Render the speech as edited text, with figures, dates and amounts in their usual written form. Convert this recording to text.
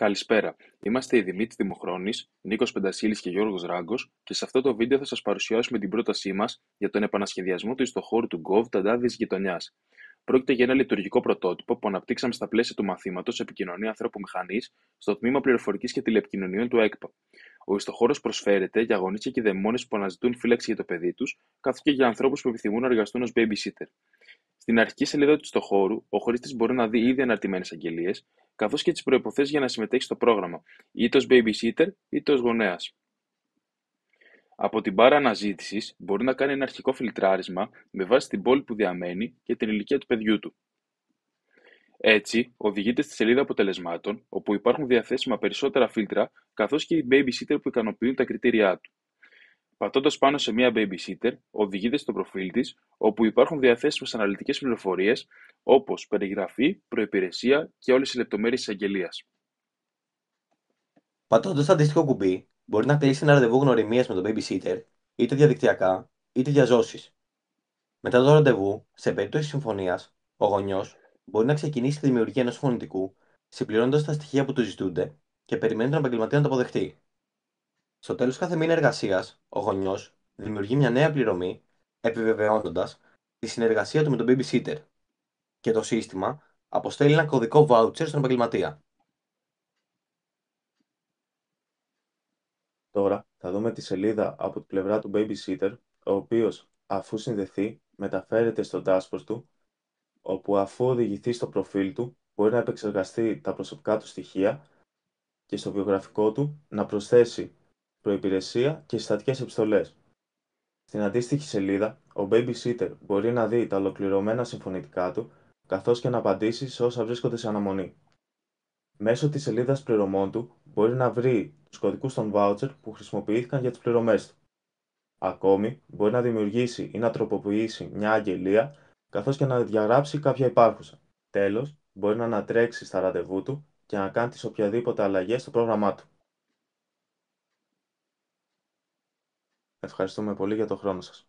Καλησπέρα. Είμαστε η Δημήτρη Δημοχρόνης, Νίκος Πεντασίλης και Γιώργος Ράγκος και σε αυτό το βίντεο θα σας παρουσιάσουμε την πρότασή μας για τον επανασχεδιασμό του ιστοχώρου του Gov Ταντάδης Γειτονιάς. Πρόκειται για ένα λειτουργικό πρωτότυπο που αναπτύξαμε στα πλαίσια του μαθήματος Επικοινωνία Ανθρώπου-Μηχανής στο τμήμα Πληροφορικής και Τηλεπικοινωνιών του ΕΚΠΑ. Ο ιστοχώρος προσφέρεται για γονείς και κηδεμόνες που αναζητούν φύλαξη για το παιδί τους, καθώς και για ανθρώπους που επιθυμούν να εργαστούν ως babysitter. Στην αρχική σελίδα του ιστοχώρου, ο χρήστης μπορεί να δει ήδη αναρτημένες αγγελίες, καθώς και τις προϋποθέσεις για να συμμετέχει στο πρόγραμμα, είτε ως babysitter είτε ως γονέας. Από την μπάρα αναζήτησης μπορεί να κάνει ένα αρχικό φιλτράρισμα με βάση την πόλη που διαμένει και την ηλικία του παιδιού του. Έτσι, οδηγείται στη σελίδα αποτελεσμάτων, όπου υπάρχουν διαθέσιμα περισσότερα φίλτρα, καθώς και οι babysitter που ικανοποιούν τα κριτήριά του. Πατώντας πάνω σε μία babysitter, οδηγείται στο προφίλ της, όπου υπάρχουν διαθέσιμες αναλυτικές πληροφορίες, όπως περιγραφή, προϋπηρεσία και όλες οι λεπτομέρειες της αγγελίας. Πατώντας το αντίστοιχο κουμπί, μπορεί να κλείσει ένα ραντεβού γνωριμίας με τον babysitter, είτε διαδικτυακά, είτε διαζώσεις. Μετά το ραντεβού, σε περίπτωση συμφωνίας, ο γονιός μπορεί να ξεκινήσει τη δημιουργία ενός φωνητικού, συμπληρώνοντας τα στοιχεία που του ζητούνται και περιμένει τον επαγγελματία να το αποδεχτεί. Στο τέλος κάθε μήνα εργασίας, ο γονιός δημιουργεί μια νέα πληρωμή, επιβεβαιώνοντας τη συνεργασία του με τον babysitter, και το σύστημα αποστέλει ένα κωδικό voucher στον επαγγελματία. Τώρα θα δούμε τη σελίδα από την πλευρά του babysitter, ο οποίος αφού συνδεθεί μεταφέρεται στο dashboard του, όπου αφού οδηγηθεί στο προφίλ του μπορεί να επεξεργαστεί τα προσωπικά του στοιχεία και στο βιογραφικό του να προσθέσει προϋπηρεσία και συστατικές επιστολές. Στην αντίστοιχη σελίδα, ο babysitter μπορεί να δει τα ολοκληρωμένα συμφωνητικά του, καθώς και να απαντήσει σε όσα βρίσκονται σε αναμονή. Μέσω της σελίδας πληρωμών του μπορεί να βρει τους κωδικούς των voucher που χρησιμοποιήθηκαν για τις πληρωμές του. Ακόμη, μπορεί να δημιουργήσει ή να τροποποιήσει μια αγγελία, καθώς και να διαγράψει κάποια υπάρχουσα. Τέλος, μπορεί να ανατρέξει στα ραντεβού του και να κάνει τις οποιαδήποτε αλλαγές στο πρόγραμμά του. Ευχαριστούμε πολύ για τον χρόνο σας.